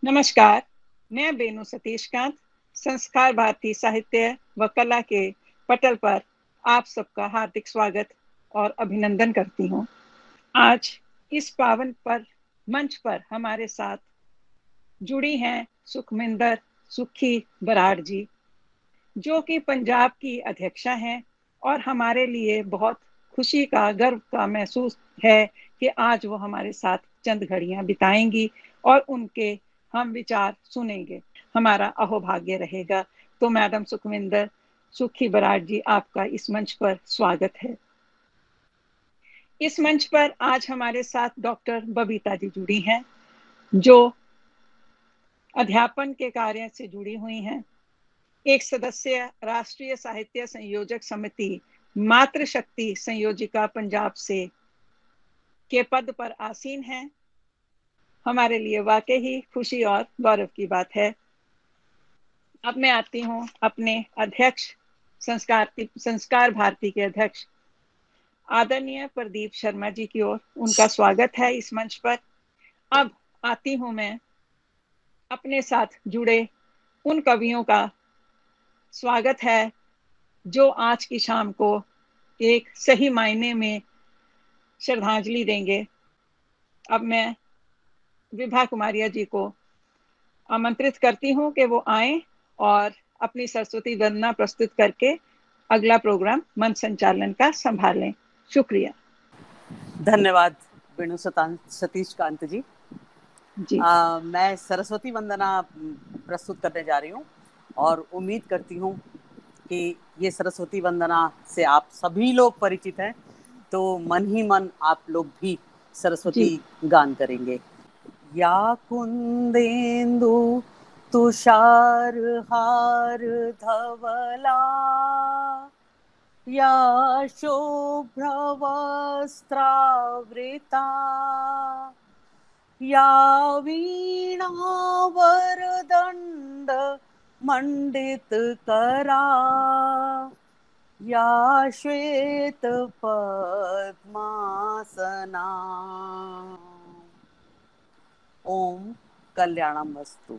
नमस्कार। मैं बेनू सतीश कांत संस्कार भारती साहित्य व कला के पटल पर आप सबका हार्दिक स्वागत और अभिनंदन करती हूँ। आज इस पावन पर मंच पर हमारे साथ जुड़ी हैं सुखमिंदर सुखी बराड़ जी, जो कि पंजाब की अध्यक्षा हैं और हमारे लिए बहुत खुशी का गर्व का महसूस है कि आज वो हमारे साथ चंद घड़ियां बिताएंगी और उनके हम विचार सुनेंगे। हमारा अहोभाग्य रहेगा। तो मैडम सुखविंदर सुखी बराड़ जी, आपका इस मंच पर स्वागत है। इस मंच पर आज हमारे साथ डॉक्टर बबीता जी जुड़ी हैं, जो अध्यापन के कार्य से जुड़ी हुई हैं। एक सदस्य राष्ट्रीय साहित्य संयोजक समिति मातृशक्ति संयोजिका पंजाब से के पद पर आसीन हैं। हमारे लिए वाकई ही खुशी और गौरव की बात है। अब मैं आती हूँ अपने अध्यक्ष संस्कार भारती के अध्यक्ष आदरणीय प्रदीप शर्मा जी की ओर। उनका स्वागत है इस मंच पर। अब आती हूँ मैं अपने साथ जुड़े उन कवियों का स्वागत है जो आज की शाम को एक सही मायने में श्रद्धांजलि देंगे। अब मैं विभा कुमारिया जी को आमंत्रित करती हूँ कि वो आए और अपनी सरस्वती वंदना प्रस्तुत करके अगला प्रोग्राम मंच संचालन का संभालें। शुक्रिया। धन्यवाद वेणु सतीश कांत जी। मैं सरस्वती वंदना प्रस्तुत करने जा रही हूँ और उम्मीद करती हूँ कि ये सरस्वती वंदना से आप सभी लोग परिचित हैं, तो मन ही मन आप लोग भी सरस्वती गान करेंगे। या कुंदेन्दु तुषार हार धवला, या शुभ्रवस्त्रावृता, या वीणावरदण्ड मंडितकरा, या श्वेत पद्मासना। ओम कल्याणमस्तु।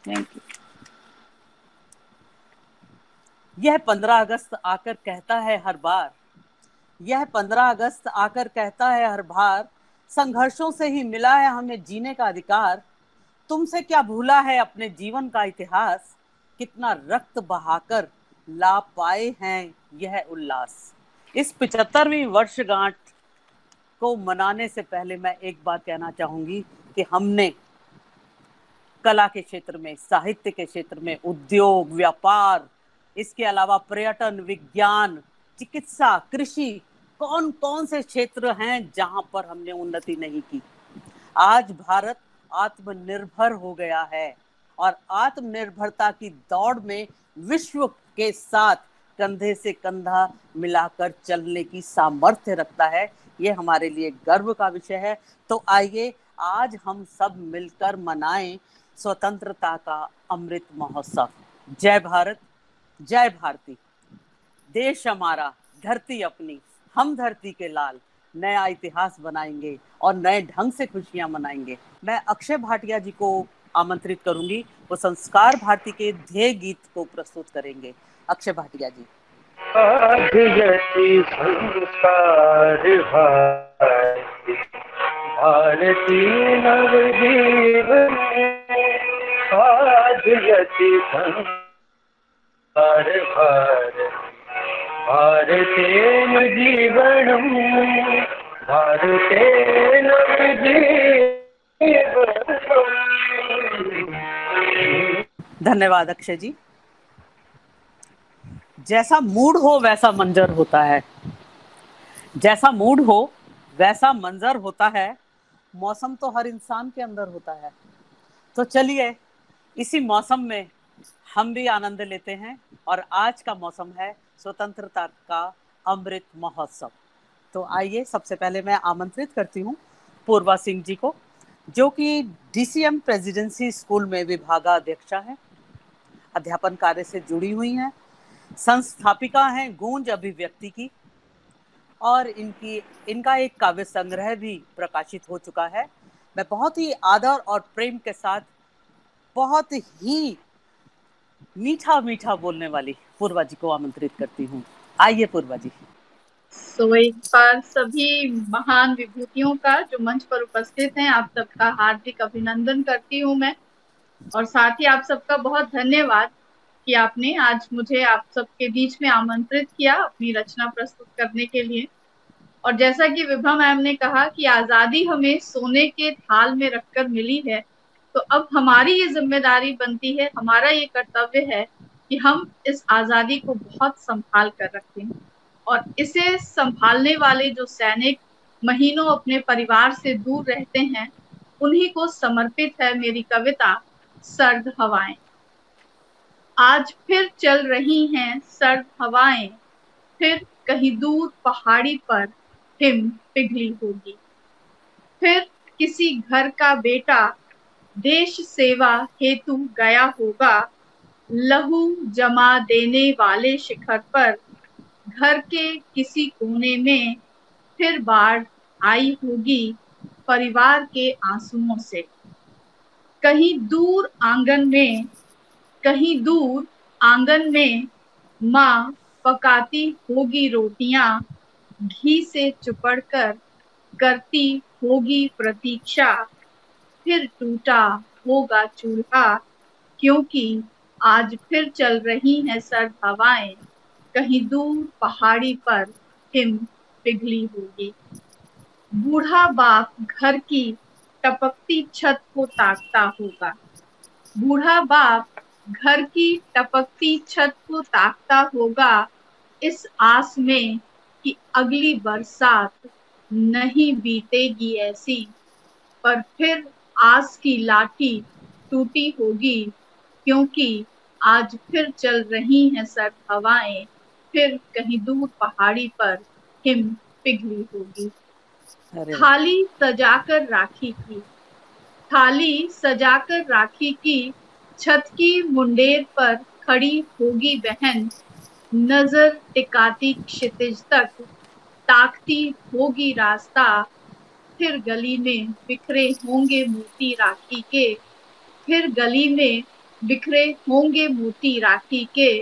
Thank you. यह 15 अगस्त आकर कहता है हर बार, यह 15 अगस्त आकर कहता है हर बार, संघर्षों से ही मिला है हमें जीने का अधिकार। तुमसे क्या भूला है अपने जीवन का इतिहास, कितना रक्त बहाकर ला पाए हैं यह उल्लास। इस 75वीं वर्षगांठ को मनाने से पहले मैं एक बात कहना चाहूंगी कि हमने कला के क्षेत्र में, साहित्य के क्षेत्र में, उद्योग, व्यापार, इसके अलावा पर्यटन, विज्ञान, चिकित्सा, कृषि, कौन कौन से क्षेत्र हैं जहां पर हमने उन्नति नहीं की। आज भारत आत्मनिर्भर हो गया है और आत्मनिर्भरता की दौड़ में विश्व के साथ कंधे से कंधा मिलाकर चलने की सामर्थ्य रखता है। ये हमारे लिए गर्व का विषय है। तो आइए आज हम सब मिलकर मनाएं स्वतंत्रता का अमृत महोत्सव। जय भारत, जय भारती। देश हमारा, धरती अपनी, हम धरती के लाल, नया इतिहास बनाएंगे और नए ढंग से खुशियां मनाएंगे। मैं अक्षय भाटिया जी को आमंत्रित करूंगी, वो संस्कार भारती के ध्येय गीत को प्रस्तुत करेंगे। अक्षय भाटिया जी। संस्कार भारती नवजीवन, आदियति संस्कार भारतेन जीवनम, भारतेन जीवनम। धन्यवाद अक्षय जी। जैसा मूड हो वैसा मंजर होता है, जैसा मूड हो वैसा मंजर होता है। मौसम तो हर इंसान के अंदर होता है। तो चलिए इसी मौसम में हम भी आनंद लेते हैं और आज का मौसम है स्वतंत्रता का अमृत महोत्सव। तो आइए सबसे पहले मैं आमंत्रित करती हूँ पूर्वा सिंह जी को, जो कि DCM प्रेसिडेंसी स्कूल में विभागाध्यक्षा है, अध्यापन कार्य से जुड़ी हुई हैं, संस्थापिका हैं गूंज अभिव्यक्ति की, और इनका एक काव्य संग्रह भी प्रकाशित हो चुका है। मैं बहुत ही आदर और प्रेम के साथ बहुत ही मीठा मीठा बोलने वाली पूर्वा जी को आमंत्रित करती हूँ। आइए पूर्वा जी। तो एक बार सभी महान विभूतियों का जो मंच पर उपस्थित हैं, आप सबका हार्दिक अभिनंदन करती हूँ मैं, और साथ ही आप सबका बहुत धन्यवाद कि आपने आज मुझे आप सबके बीच में आमंत्रित किया अपनी रचना प्रस्तुत करने के लिए। और जैसा कि विभा मैम ने कहा कि आजादी हमें सोने के थाल में रखकर मिली है, तो अब हमारी ये जिम्मेदारी बनती है, हमारा ये कर्तव्य है कि हम इस आजादी को बहुत संभाल कर रखें। और इसे संभालने वाले जो सैनिक महीनों अपने परिवार से दूर रहते हैं, उन्हीं को समर्पित है मेरी कविता सर्द हवाएं। आज फिर चल रही हैं सर्द हवाएं, फिर कहीं दूर पहाड़ी पर हिम पिघली होगी। फिर किसी घर का बेटा देश सेवा हेतु गया होगा, लहू जमा देने वाले शिखर पर घर के किसी कोने में फिर बाढ़ आई होगी परिवार के आंसुओं से। कहीं दूर आंगन में माँ पकाती होगी रोटियां, घी से चुपड़कर करती होगी प्रतीक्षा। फिर टूटा होगा चूल्हा, क्योंकि आज फिर चल रही हैं सर्द हवाएं, कहीं दूर पहाड़ी पर हिम पिघली होगी। बूढ़ा बाप घर की टपकती छत को ताकता होगा, बूढ़ा बाप घर की टपकती छत को ताकता होगा, इस आस में कि अगली बरसात नहीं बीतेगी ऐसी। पर फिर आस की लाठी टूटी होगी, क्योंकि आज फिर चल रही हैं सर्द हवाएं, फिर कहीं दूर पहाड़ी पर हिम पिघली होगी। थाली सजाकर राखी की छत की मुंडेर पर खड़ी होगी बहन, नजर टिकाती क्षितिज तक ताकती होगी रास्ता। फिर गली में बिखरे होंगे मोती राखी के, फिर गली में बिखरे होंगे मोती राखी के,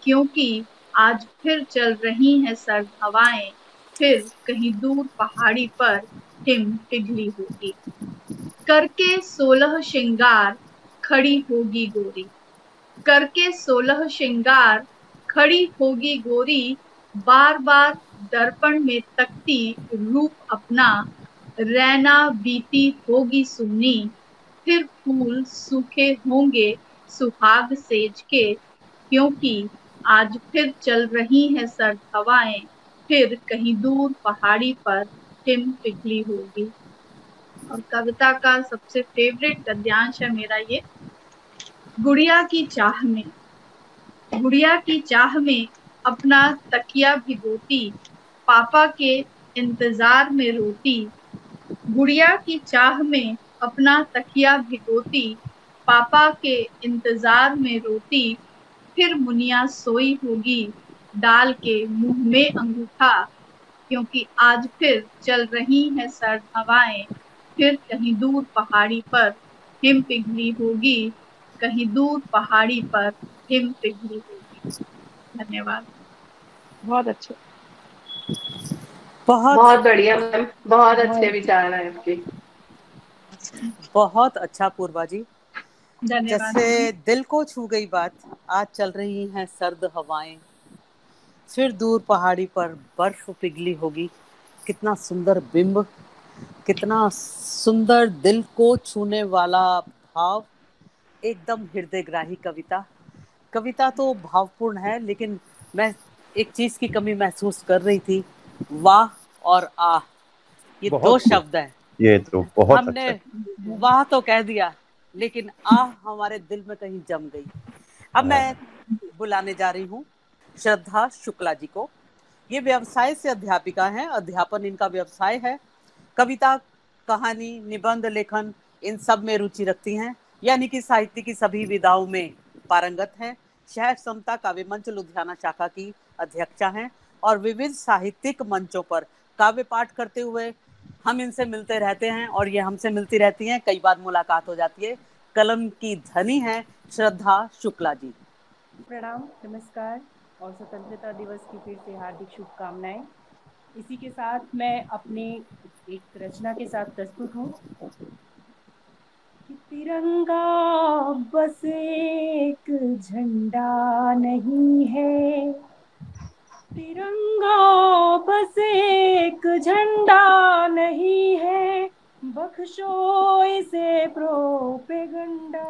क्योंकि आज फिर चल रही हैं सर्द हवाएं, फिर कहीं दूर पहाड़ी पर हिम पिघली होगी। करके 16 श्रृंगार खड़ी होगी गोरी, करके 16 श्रृंगार खड़ी होगी गोरी, बार बार दर्पण में तकती रूप अपना, रैना बीती होगी सुन्नी। फिर फूल सूखे होंगे सुहाग सेज के, क्योंकि आज फिर चल रही हैं सर्द हवाएं, फिर कहीं दूर पहाड़ी पर हिम पिघली होगी। और कविता का सबसे फेवरेट गद्यांश है मेरा ये। गुड़िया की चाह में, गुड़िया की चाह में अपना तकिया भिगोती, पापा के इंतजार में रोती। गुड़िया की चाह में अपना तकिया भिगोती, पापा के इंतजार में रोती। फिर मुनिया सोई होगी डाल के मुंह में अंगूठा, क्योंकि आज फिर चल रही हैं सर्द हवाएं, फिर कहीं दूर पहाड़ी पर हिम पिघली होगी, कहीं दूर पहाड़ी पर हिम पिघली होगी। धन्यवाद। बहुत अच्छे, बहुत बढ़िया मैम, बहुत अच्छे विचार हैं आपके। बहुत अच्छा पूर्वा जी। धन्यवाद। जैसे दिल को छू गई बात। आज चल रही हैं सर्द हवाएं, फिर दूर पहाड़ी पर बर्फ पिघली होगी। कितना सुंदर बिंब, कितना सुंदर दिल को छूने वाला भाव, एकदम हृदयग्राही कविता। कविता तो भावपूर्ण है, लेकिन मैं एक चीज की कमी महसूस कर रही थी, वाह और आह, ये दो शब्द हैं। ये तो बहुत हमने अच्छा। वाह तो कह दिया, लेकिन आह हमारे दिल में कहीं जम गई। अब मैं बुलाने जा रही हूँ श्रद्धा शुक्ला जी को। ये व्यवसाय से अध्यापिका हैं, अध्यापन इनका व्यवसाय है। कविता, कहानी, निबंध लेखन इन सब में रुचि रखती हैं, यानी कि साहित्य की सभी विधाओं में पारंगत हैं। शहर समता काव्य मंच लुधियाना शाखा की अध्यक्षा हैं और विविध साहित्यिक मंचों पर काव्य पाठ करते हुए हम इनसे मिलते रहते हैं और ये हमसे मिलती रहती हैं, कई बार मुलाकात हो जाती है। कलम की धनी है श्रद्धा शुक्ला जी। प्रणाम, नमस्कार और स्वतंत्रता दिवस की फिर से हार्दिक शुभकामनाएं। इसी के साथ मैं अपनी एक रचना के साथ प्रस्तुत हूँ कि तिरंगा बस एक झंडा नहीं है, तिरंगा बस एक झंडा नहीं है, बख्शो इसे प्रोपेगंडा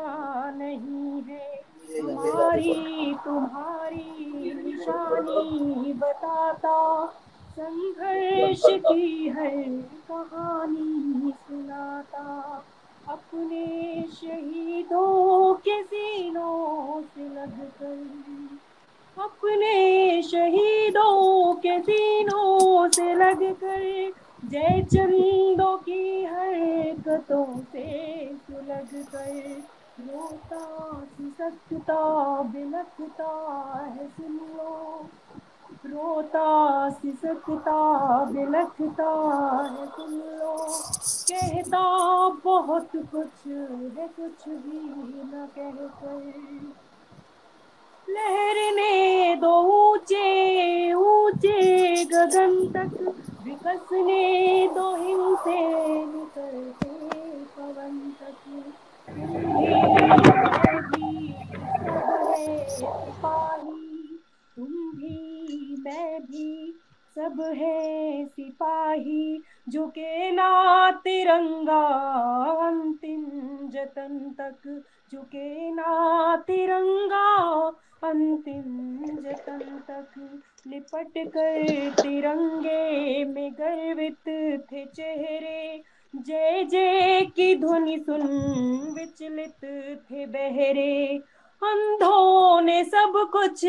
नहीं है, हमारी तुम्हारी निशानी बताता संघर्ष की हर कहानी सुनाता, अपने शहीदों के सीनों से लगकर, अपने शहीदों के सीनों से लगकर, जय चंदों की हरकतों से सुलग कर, रोता सिसकता बिलखता है सुन लो, रोता सिसकता बिलखता है सुन लो, कहता बहुत कुछ है कुछ भी न कहकर, लहरने दो ऊंचे ऊंचे गगन तक, विकसने दो हिम से निकलते पवन तक, तुम भी मैं भी सब है सिपाही, तुम भी मैं भी सब है सिपाही, झुके ना तिरंगा अंतिम जतन तक, झुके ना तिरंगा अंतिम जतन तक, लिपट कर तिरंगे में गर्वित थे चेहरे, जय जय की ध्वनि सुन विचलित थे बहरे, अंधों ने सब कुछ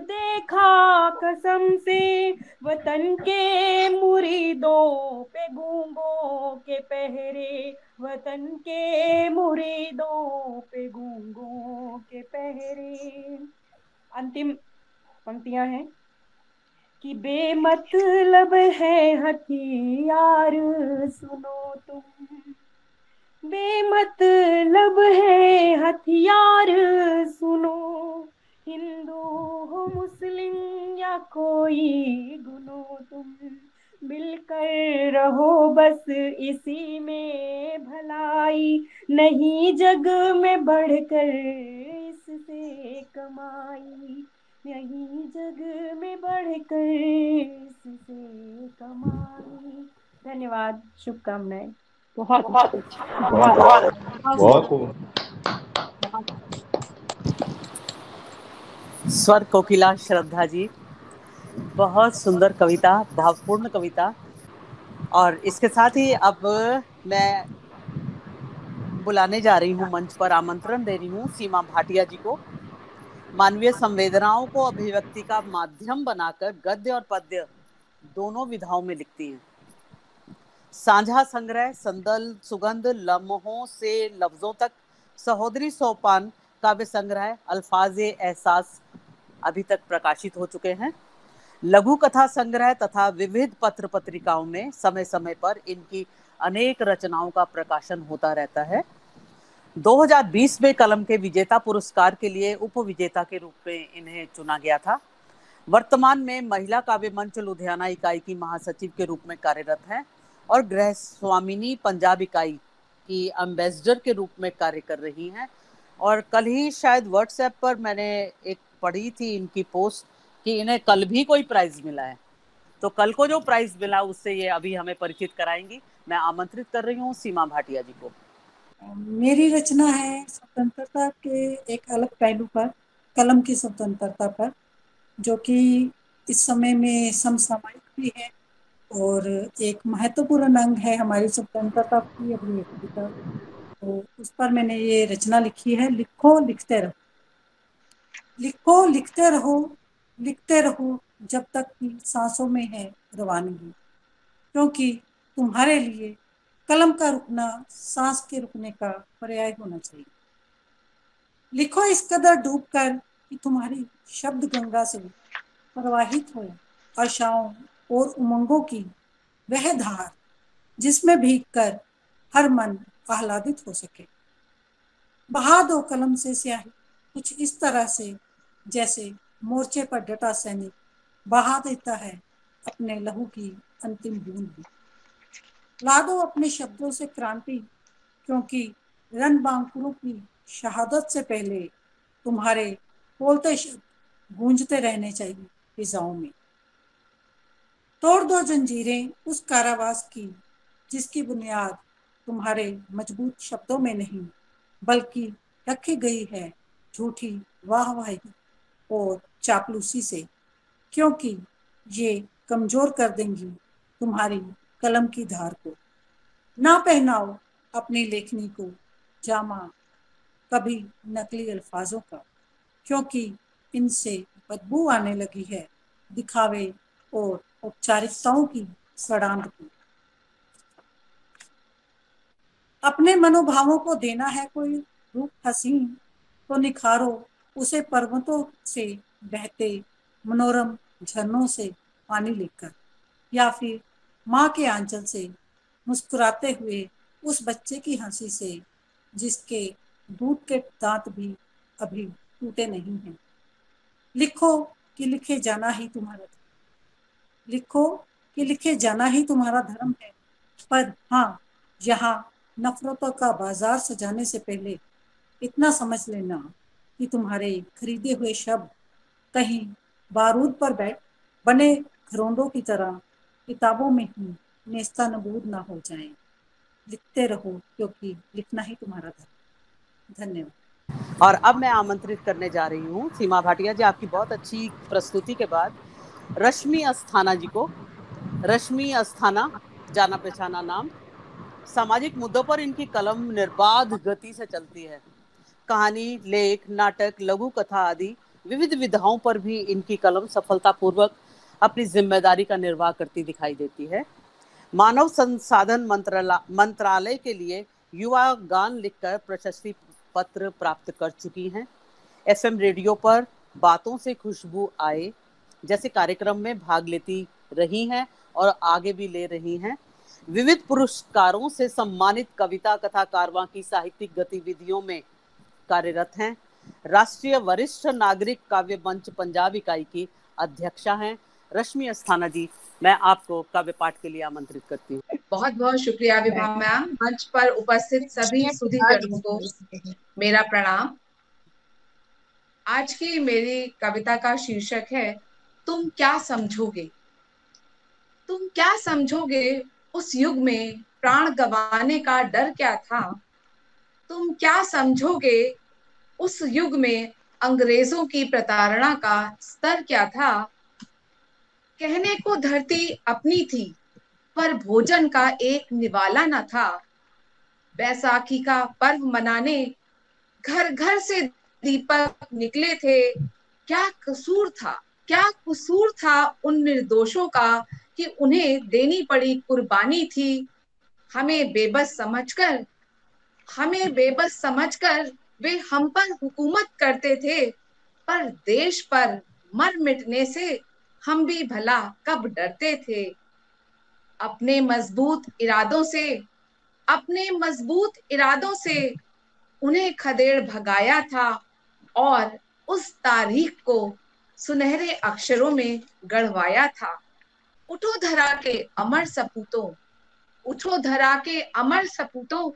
देखा कसम से, वतन के मुरीदों पे गूंगों के पहरे, वतन के मुरीदों पे गूंगों के पहरे। अंतिम पंक्तियां हैं कि बेमतलब है हथियार सुनो तुम, बेमतलब है हथियार सुनो, हिंदू हो मुस्लिम या कोई गुनो तुम, मिलकर रहो बस इसी में भलाई, नहीं जग में बढ़कर इससे कमाई, नहीं जग में बढ़कर इससे कमाई। धन्यवाद, शुभकामनाएं। बहुत स्वर कोकिला श्रद्धा जी, बहुत सुंदर कविता, भावपूर्ण कविता। और इसके साथ ही अब मैं बुलाने जा रही हूँ, मंच पर आमंत्रण दे रही हूँ सीमा भाटिया जी को। मानवीय संवेदनाओं को अभिव्यक्ति का माध्यम बनाकर गद्य और पद्य दोनों विधाओं में लिखती हैं। साझा संग्रह संदल सुगंध लम्हों से लफ्जों तक, सहोदरी सोपान काव्य संग्रह अल्फाज़े एहसास अभी तक प्रकाशित हो चुके हैं। लघु कथा संग्रह तथा विविध पत्र पत्रिकाओं में समय समय पर इनकी अनेक रचनाओं का प्रकाशन होता रहता है। 2020 में कलम के विजेता पुरस्कार के लिए उप विजेता के रूप में इन्हें चुना गया था। वर्तमान में महिला काव्य मंच लुधियाना इकाई की महासचिव के रूप में कार्यरत हैं और गृह स्वामिनी पंजाब इकाई की एम्बेसडर के रूप में कार्य कर रही हैं। और कल ही शायद व्हाट्सएप पर मैंने एक पढ़ी थी इनकी पोस्ट कि इन्हें कल भी कोई प्राइज मिला है, तो कल को जो प्राइज मिला उससे ये अभी हमें परिचित कराएंगी। मैं आमंत्रित कर रही हूँ सीमा भाटिया जी को। मेरी रचना है स्वतंत्रता के एक अलग पहलू पर, कलम की स्वतंत्रता पर, जो कि इस समय में समसामयिक भी है और एक महत्वपूर्ण अंग है हमारी स्वतंत्रता की अभिव्यक्ति का। तो उस पर मैंने ये रचना लिखी है, लिखो लिखते रहो, लिखो लिखते रहो जब तक कि सांसों में है रवानगी, क्योंकि तुम्हारे लिए कलम का रुकना सांस के रुकने का पर्याय होना चाहिए। लिखो इस कदर डूबकर कि तुम्हारी शब्द गंगा से प्रवाहित हो आशाओं और उमंगों की वह धार जिसमें भीग कर हर मन आह्लादित हो सके। बहा दो कलम से स्याही कुछ इस तरह से जैसे मोर्चे पर डटा सैनिक बहा देता है अपने लहू की अंतिम बूंद भी। ला दो अपने शब्दों से क्रांति, क्योंकि रणबांकुरों की शहादत से पहले तुम्हारे बोलते शब्द गूंजते रहने चाहिए फिजाओं में। तोड़ दो जंजीरें उस कारावास की जिसकी बुनियाद तुम्हारे मजबूत शब्दों में नहीं बल्कि रखी गई है झूठी वाहवाही और चापलूसी से, क्योंकि ये कमजोर कर देंगी तुम्हारी कलम की धार को। ना पहनाओ अपनी लेखनी को जामा कभी नकली अल्फाजों का, क्योंकि इनसे बदबू आने लगी है दिखावे और औपचारिकताओं की सड़ांध को। अपने मनोभावों को देना है कोई रूप हसीन तो निखारो उसे पर्वतों से बहते मनोरम झरनों से पानी लेकर, या फिर माँ के आंचल से मुस्कुराते हुए उस बच्चे की हंसी से जिसके दूध के दांत भी अभी टूटे नहीं हैं। लिखो कि लिखे जाना ही तुम्हारा धर्म, लिखो कि लिखे जाना ही तुम्हारा धर्म है। पर हाँ, यहाँ नफरतों का बाजार सजाने से पहले इतना समझ लेना कि तुम्हारे खरीदे हुए शब्द कहीं बारूद पर बने घरोंडों की तरह किताबों में ही नेस्ता नबूद ना हो जाएं। लिखते रहो क्योंकि लिखना ही तुम्हारा धर्म। धन्यवाद। और अब मैं आमंत्रित करने जा रही हूँ सीमा भाटिया जी, आपकी बहुत अच्छी प्रस्तुति के बाद रश्मि अस्थाना जी को। रश्मि अस्थाना जाना पहचाना नाम, सामाजिक मुद्दों पर इनकी कलम निर्बाध गति से चलती है। कहानी, लेख, नाटक, लघु कथा आदि विविध विधाओं पर भी इनकी कलम सफलतापूर्वक अपनी जिम्मेदारी का निर्वाह करती दिखाई देती है। मानव संसाधन मंत्रालय के लिए युवा गान लिखकर प्रशस्ति पत्र प्राप्त कर चुकी हैं। एफएम रेडियो पर बातों से खुशबू आए जैसे कार्यक्रम में भाग लेती रही हैं और आगे भी ले रही हैं। विविध पुरस्कारों से सम्मानित कविता कथा कारवां की साहित्यिक गतिविधियों में कार्यरत हैं। राष्ट्रीय वरिष्ठ नागरिक काव्य मंच पंजाब इकाई की अध्यक्षा हैं। रश्मि अस्थाना जी, मैं आपको काव्य पाठ के लिए आमंत्रित करती हूँ। बहुत बहुत शुक्रिया विभा मैम। मंच पर उपस्थित सभी सुधीजनों को मेरा प्रणाम। आज की मेरी कविता का शीर्षक है तुम क्या समझोगे। तुम क्या समझोगे उस युग में प्राण गंवाने का डर क्या था। तुम क्या समझोगे उस युग में अंग्रेजों की प्रताड़ना का स्तर क्या था। कहने को धरती अपनी थी पर भोजन का एक निवाला न था। बैसाखी का पर्व मनाने घर घर से दीपक निकले थे। क्या कसूर था उन निर्दोषों का कि उन्हें देनी पड़ी कुर्बानी थी। हमें बेबस समझकर वे हम पर हुकूमत करते थे, पर देश पर मर मिटने से हम भी भला कब डरते थे। अपने मजबूत इरादों से उन्हें खदेड़ भगाया था और उस तारीख को सुनहरे अक्षरों में गढ़वाया था। उठो धरा के अमर सपूतों,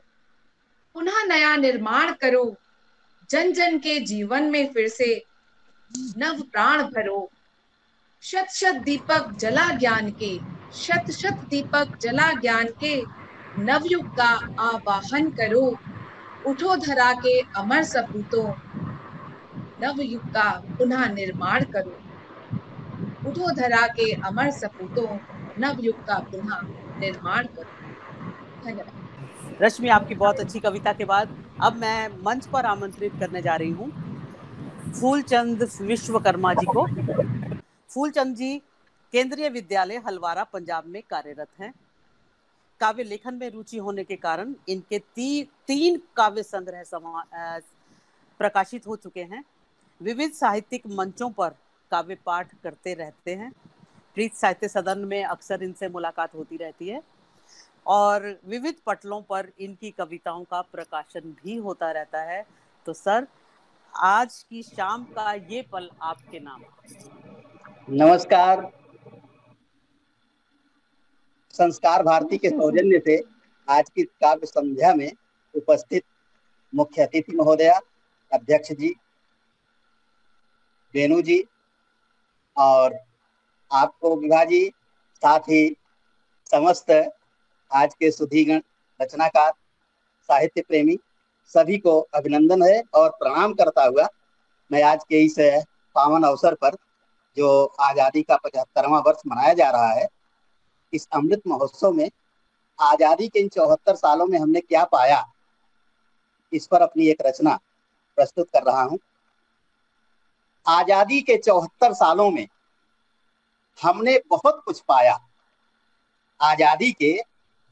पुनः नया निर्माण करो। जन जन के जीवन में फिर से नव प्राण भरो। शत शत दीपक जला ज्ञान के नवयुग का आवाहन करो। उठो धरा के अमर सपूतों, नवयुग का पुनः निर्माण करो। उठो धरा के अमर सपूतों, नवयुग का पुनः निर्माण करो। धन्यवाद। रश्मि, आपकी बहुत अच्छी कविता के बाद अब मैं मंच पर आमंत्रित करने जा रही हूँ फूलचंद विश्वकर्मा जी को। फूलचंद जी केंद्रीय विद्यालय हलवारा पंजाब में कार्यरत हैं। काव्य लेखन में रुचि होने के कारण इनके तीन काव्य संग्रह प्रकाशित हो चुके हैं। विविध साहित्यिक मंचों पर काव्य पाठ करते रहते हैं। प्रीत साहित्य सदन में अक्सर इनसे मुलाकात होती रहती है। और विविध पटलों पर इनकी कविताओं का प्रकाशन भी होता रहता है। तो सर, आज की शाम का ये पल आपके नाम। नमस्कार। संस्कार भारती के सौजन्य से आज की काव्य संध्या में उपस्थित मुख्य अतिथि महोदया, अध्यक्ष जी, वेणु जी और आपको विभा जी, साथ ही समस्त आज के सुधीगण, रचनाकार, साहित्य प्रेमी सभी को अभिनंदन है और प्रणाम करता हुआ मैं आज के इस पावन अवसर पर जो आज़ादी का 75वां वर्ष मनाया जा रहा है, इस अमृत महोत्सव में आज़ादी के इन 74 सालों में हमने क्या पाया, इस पर अपनी एक रचना प्रस्तुत कर रहा हूं। आज़ादी के 74 सालों में हमने बहुत कुछ पाया। आज़ादी के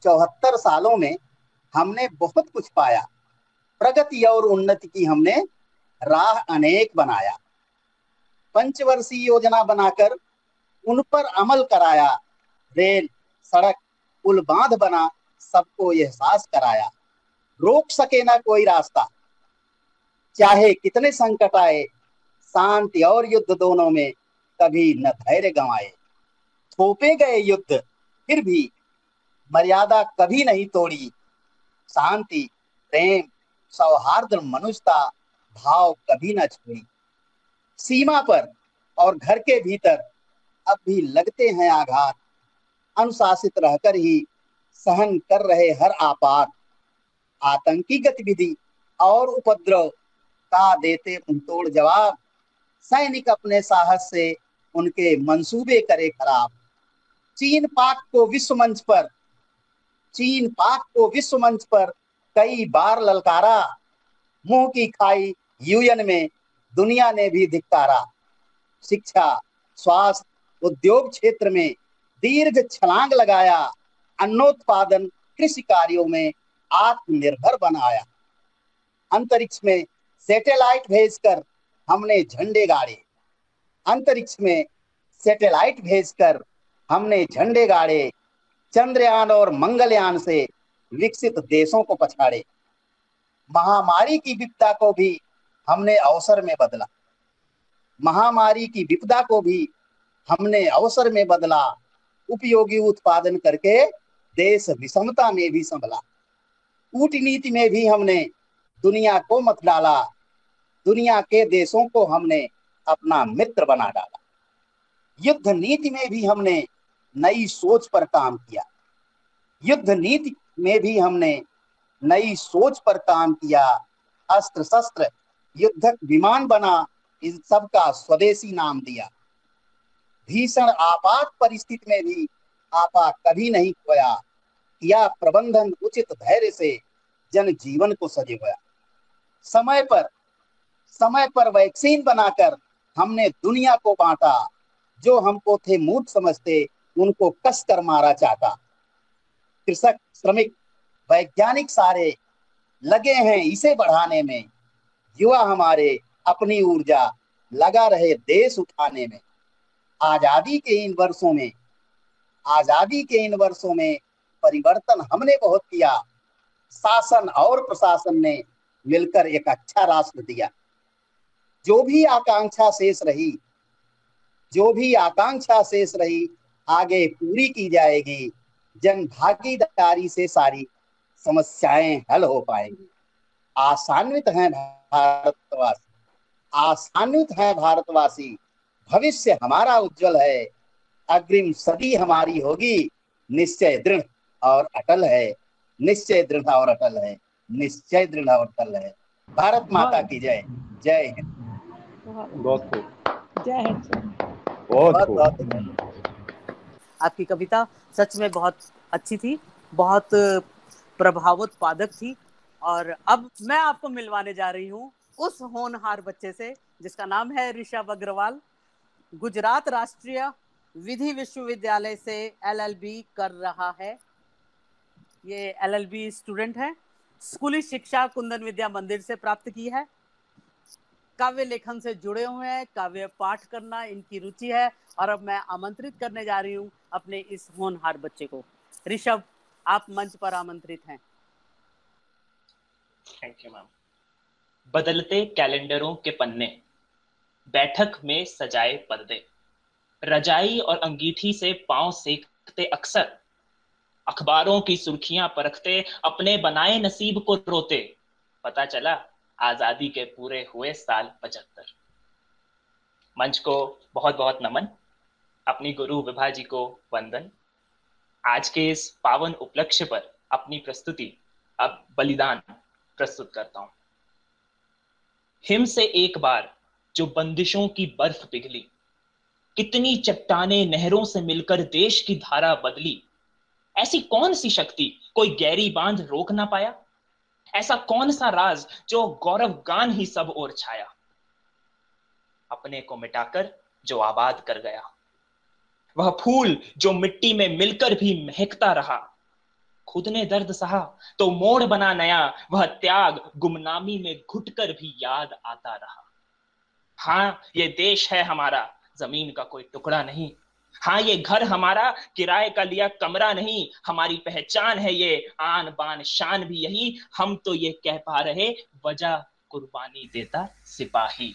74 सालों में हमने बहुत कुछ पाया। प्रगति और उन्नति की हमने राह अनेक बनाया। पंचवर्षीय योजना बनाकर उन पर अमल कराया। रेल, सड़क, पुल, बांध बना, सबको एहसास कराया। रोक सके ना कोई रास्ता, चाहे कितने संकट आए। शांति और युद्ध दोनों में कभी न धैर्य गंवाए। थोपे गए युद्ध फिर भी मर्यादा कभी नहीं तोड़ी। शांति, प्रेम, सौहार्द, मनुष्यता भाव कभी न छोड़ी। सीमा पर और घर के भीतर अब भी लगते हैं आघात। अनुशासित रहकर ही सहन कर रहे हर आपात। आतंकी गतिविधि और उपद्रव का देते मुंहतोड़ जवाब। सैनिक अपने साहस से उनके मंसूबे करे खराब। चीन पाक को विश्व मंच पर कई बार ललकारा। मुंह की खाई यूएन में दुनिया ने भी धिक्कारा। शिक्षा, स्वास्थ्य, उद्योग क्षेत्र में दीर्घ छलांग लगाया। अन्नोत्पादन, कृषि कार्यों में आत्मनिर्भर बनाया। अंतरिक्ष में सैटेलाइट भेजकर हमने झंडे गाड़े। अंतरिक्ष में सैटेलाइट भेजकर हमने झंडे गाड़े। चंद्रयान और मंगलयान से विकसित देशों को पछाड़े। महामारी की विपदा को भी हमने अवसर में बदला। महामारी की विपदा को भी हमने अवसर में बदला। उपयोगी उत्पादन करके देश विषमता में भी संभला। कूटनीति में भी हमने दुनिया को मत डाला। दुनिया के देशों को हमने अपना मित्र बना डाला। युद्ध नीति में भी हमने नई सोच पर काम किया। युद्ध नीति में भी हमने नई सोच पर काम किया। अस्त्र शस्त्र, युद्धक विमान बना, इन सबका स्वदेशी नाम दिया। भीषण आपात परिस्थिति में भी आपा कभी नहीं खोया। किया प्रबंधन उचित धैर्य से, जन जीवन को सजेवाया। समय पर वैक्सीन बनाकर हमने दुनिया को बांटा। जो हमको थे मूर्ख समझते, उनको कसकर मारा चाटा। कृषक, श्रमिक, वैज्ञानिक सारे लगे हैं इसे बढ़ाने में। युवा हमारे अपनी ऊर्जा लगा रहे देश उठाने में। आजादी के इन वर्षों में परिवर्तन हमने बहुत किया। शासन और प्रशासन ने मिलकर एक अच्छा राष्ट्र दिया। जो भी आकांक्षा शेष रही आगे पूरी की जाएगी। जन भागीदारी से सारी समस्याएं हल हो पाएंगी। आशान्वित हैं भारतवासी, भविष्य हमारा उज्जवल है। अग्रिम सदी हमारी होगी निश्चय दृढ़ और अटल है। निश्चय दृढ़ और अटल है। निश्चय दृढ़ और अटल है। भारत माता की जय। जय हिंद। बहुत खूब। जय हिंद। बहुत आपकी कविता सच में बहुत अच्छी थी, बहुत प्रभावोत्पादक थी। और अब मैं आपको मिलवाने जा रही हूँ उस होनहार बच्चे से जिसका नाम है ऋषभ अग्रवाल। गुजरात राष्ट्रीय विधि विश्वविद्यालय से LLB कर रहा है। ये LLB स्टूडेंट है। स्कूली शिक्षा कुंदन विद्या मंदिर से प्राप्त की है। काव्य लेखन से जुड़े हुए हैं, काव्य पाठ करना इनकी रुचि है। और अब मैं आमंत्रित करने जा रही हूँ अपने इस होनहार बच्चे को। ऋषभ, आप मंच पर आमंत्रित हैं। Thank you ma'am. बदलते कैलेंडरों के पन्ने, बैठक में सजाए पर्दे, रजाई और अंगीठी से पांव सेकते अक्सर, अखबारों की सुर्खियां परखते अपने बनाए नसीब को रोते, पता चला आजादी के पूरे हुए साल 75। मंच को बहुत बहुत नमन, अपनी गुरु विभा जी को वंदन। आज के इस पावन उपलक्ष्य पर अपनी प्रस्तुति अब बलिदान प्रस्तुत करता हूं। हिम से एक बार जो बंदिशों की बर्फ पिघली, कितनी चट्टाने नहरों से मिलकर देश की धारा बदली। ऐसी कौन सी शक्ति कोई गहरी बांध रोक ना पाया, ऐसा कौन सा राज जो गौरव गान ही सब ओर छाया। अपने को मिटाकर जो आबाद कर गया, वह फूल जो मिट्टी में मिलकर भी महकता रहा। खुद ने दर्द सहा तो मोड़ बना नया, वह त्याग गुमनामी में घुटकर भी याद आता रहा। हाँ ये देश है हमारा, जमीन का कोई टुकड़ा नहीं। हाँ ये घर हमारा, किराए का लिया कमरा नहीं। हमारी पहचान है ये, आन बान शान भी यही। हम तो ये कह पा रहे, वजह कुर्बानी देता सिपाही।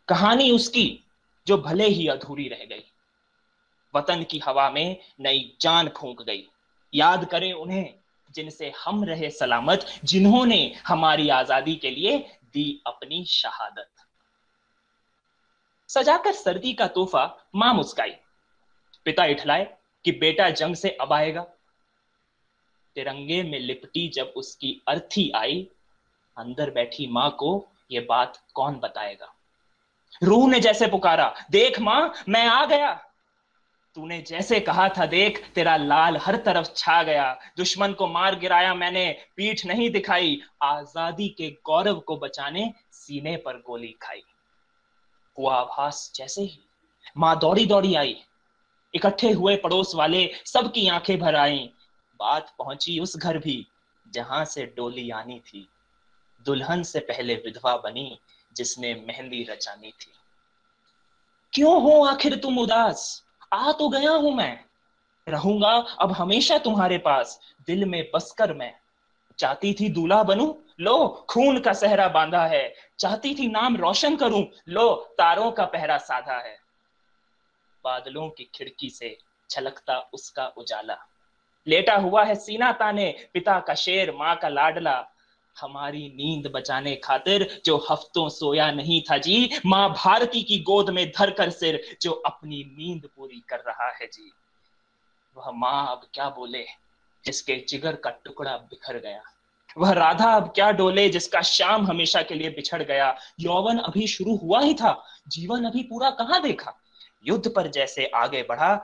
कहानी उसकी जो भले ही अधूरी रह गई, वतन की हवा में नई जान फूंक गई। याद करें उन्हें जिनसे हम रहे सलामत, जिन्होंने हमारी आजादी के लिए दी अपनी शहादत। सजाकर सर्दी का तोहफा मां मुस्काई, पिता इठलाए कि बेटा जंग से अब आएगा। तिरंगे में लिपटी जब उसकी अर्थी आई, अंदर बैठी मां को ये बात कौन बताएगा। रूह ने जैसे पुकारा, देख मां मैं आ गया। तूने जैसे कहा था देख, तेरा लाल हर तरफ छा गया। दुश्मन को मार गिराया मैंने, पीठ नहीं दिखाई। आजादी के गौरव को बचाने सीने पर गोली खाई। हुआ आभास जैसे ही मां दौड़ी दौड़ी आई, इकट्ठे हुए पड़ोस वाले सबकी आंखें भर आईं। बात पहुंची उस घर भी जहां से डोली आनी थी। दुल्हन से पहले विधवा बनी जिसने मेहंदी रचानी थी। क्यों हो आखिर तुम उदास, आ तो गया हूं मैं। रहूंगा अब हमेशा तुम्हारे पास, दिल में बसकर मैं। चाहती थी दूल्हा बनूं, लो खून का सहरा बांधा है। चाहती थी नाम रोशन करूं, लो तारों का पहरा साधा है। बादलों की खिड़की से छलकता उसका उजाला, लेटा हुआ है सीना ताने, पिता का शेर माँ का लाडला। हमारी नींद बचाने खातिर जो हफ्तों सोया नहीं था जी, माँ भारती की गोद में धरकर सिर जो अपनी नींद पूरी कर रहा है जी। वह माँ अब क्या बोले जिसके जिगर का टुकड़ा बिखर गया। वह राधा अब क्या डोले जिसका श्याम हमेशा के लिए बिछड़ गया। यौवन अभी शुरू हुआ ही था, जीवन अभी पूरा कहाँ देखा। युद्ध पर जैसे आगे बढ़ा,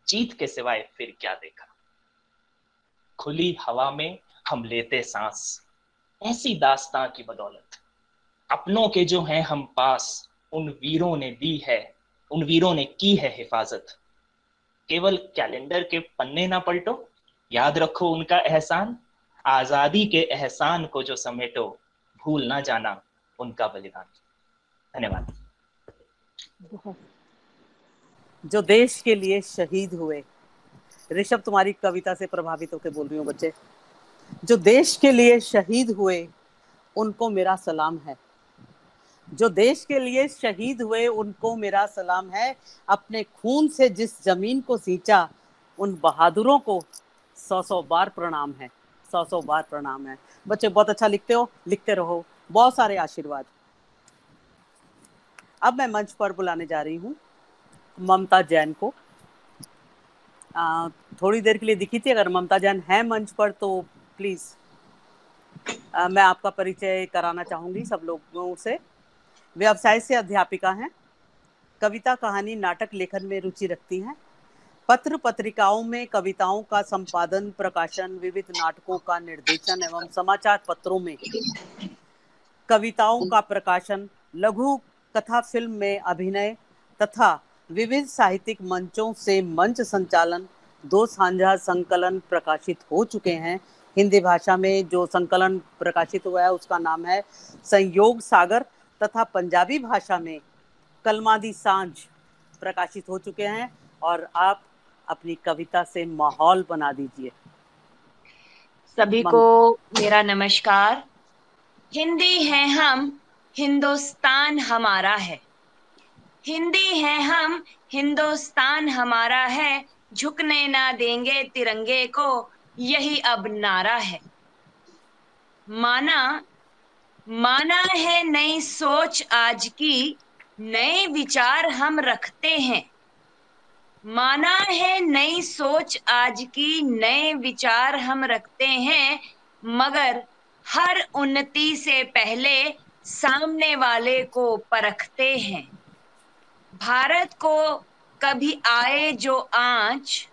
जीत के सिवाय फिर क्या देखा। खुली हवा में हम लेते सांस, ऐसी दास्तां की बदौलत। अपनों के जो हैं हम पास, उन वीरों ने दी है, उन वीरों ने की है हिफाजत। केवल कैलेंडर के पन्ने ना पलटो, याद रखो उनका एहसान। आजादी के एहसान को जो समेटो, भूल ना जाना उनका बलिदान। धन्यवाद। जो देश के लिए शहीद हुए, ऋषभ तुम्हारी कविता से प्रभावित होकर बोल रही हूँ बच्चे। जो देश के लिए शहीद हुए उनको मेरा सलाम है। जो देश के लिए शहीद हुए उनको मेरा सलाम है। अपने खून से जिस जमीन को सींचा, उन बहादुरों को 100 बार प्रणाम है। 100 बार प्रणाम है। बच्चे बहुत अच्छा लिखते हो, लिखते रहो। बहुत सारे आशीर्वाद। अब मैं मंच पर बुलाने जा रही हूँ ममता जैन को। थोड़ी देर के लिए दिखी थी, अगर ममता जैन है मंच पर तो प्लीज मैं आपका परिचय कराना चाहूंगी सब लोगों से। व्यवसाय से अध्यापिका हैं, कविता कहानी नाटक लेखन में रुचि रखती हैं, पत्र पत्रिकाओं में कविताओं का संपादन, प्रकाशन, विविध नाटकों का निर्देशन एवं समाचार पत्रों में कविताओं का प्रकाशन, लघु कथा फिल्म में अभिनय तथा विविध साहित्यिक मंचों से मंच संचालन। 2 साझा संकलन प्रकाशित हो चुके हैं। हिंदी भाषा में जो संकलन प्रकाशित हुआ है उसका नाम है संयोग सागर, तथा पंजाबी भाषा में कलमा दी सांझ प्रकाशित हो चुके हैं। और आप अपनी कविता से माहौल बना दीजिए। सभी को मेरा नमस्कार। हिंदी है हम, हिंदुस्तान हमारा है। हिंदी है हम, हिंदुस्तान हमारा है। झुकने ना देंगे तिरंगे को, यही अब नारा है। माना है नई सोच आज की, नए विचार हम रखते हैं। माना है नई सोच आज की, नए विचार हम रखते हैं। मगर हर उन्नति से पहले सामने वाले को परखते हैं। भारत को कभी आए जो आँच,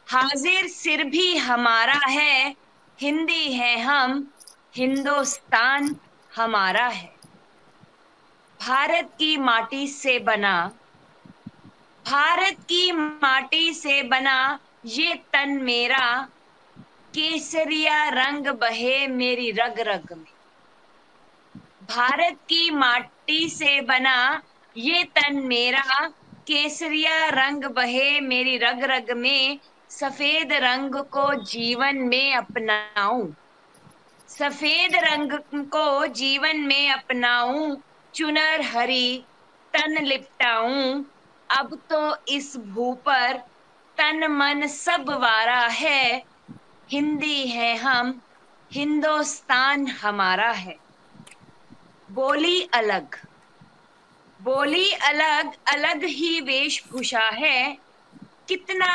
हाजिर सिर भी हमारा है। हिंदी है हम, हिंदुस्तान हमारा है। भारत की माटी से बना ये तन मेरा, केसरिया रंग बहे मेरी रग रग में। भारत की माटी से बना ये तन मेरा, केसरिया रंग बहे मेरी रग रग में। सफेद रंग को जीवन में अपनाऊं, चुनर हरी तन लिपटाऊं। अब तो इस भू पर तन मन सब वारा है। हिंदी है हम, हिंदुस्तान हमारा है। बोली अलग ही वेशभूषा है। कितना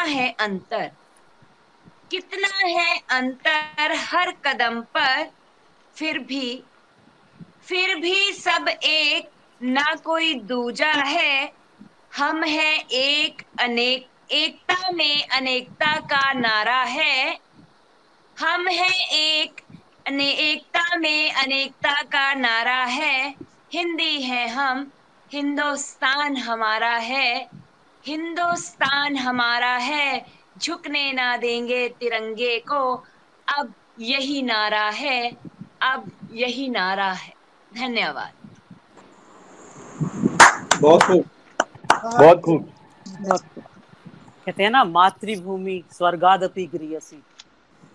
है अंतर हर कदम पर। फिर भी सब एक, ना कोई दूजा है। हम है एक, एकता में अनेकता का नारा है। हम है एक, एकता में अनेकता का नारा है। हिंदी है हम, हिंदुस्तान हमारा है। हिंदुस्तान हमारा है, झुकने ना देंगे तिरंगे को। अब यही नारा है, धन्यवाद। बहुत खूब, बहुत खूब। कहते हैं ना, मातृभूमि स्वर्गादपि गरीयसी।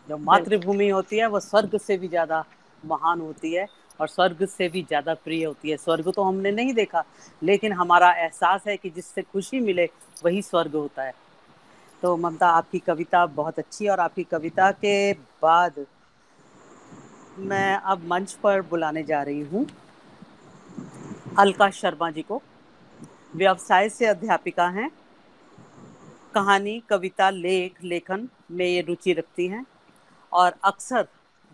जो मातृभूमि होती है वो स्वर्ग से भी ज्यादा महान होती है और स्वर्ग से भी ज्यादा प्रिय होती है। स्वर्ग तो हमने नहीं देखा, लेकिन हमारा एहसास है कि जिससे खुशी मिले वही स्वर्ग होता है। तो ममता, आपकी कविता बहुत अच्छी। और आपकी कविता के बाद मैं अब मंच पर बुलाने जा रही हूँ अलका शर्मा जी को। व्यवसाय से अध्यापिका हैं, कहानी, कविता, लेखन में ये रुचि रखती हैं और अक्सर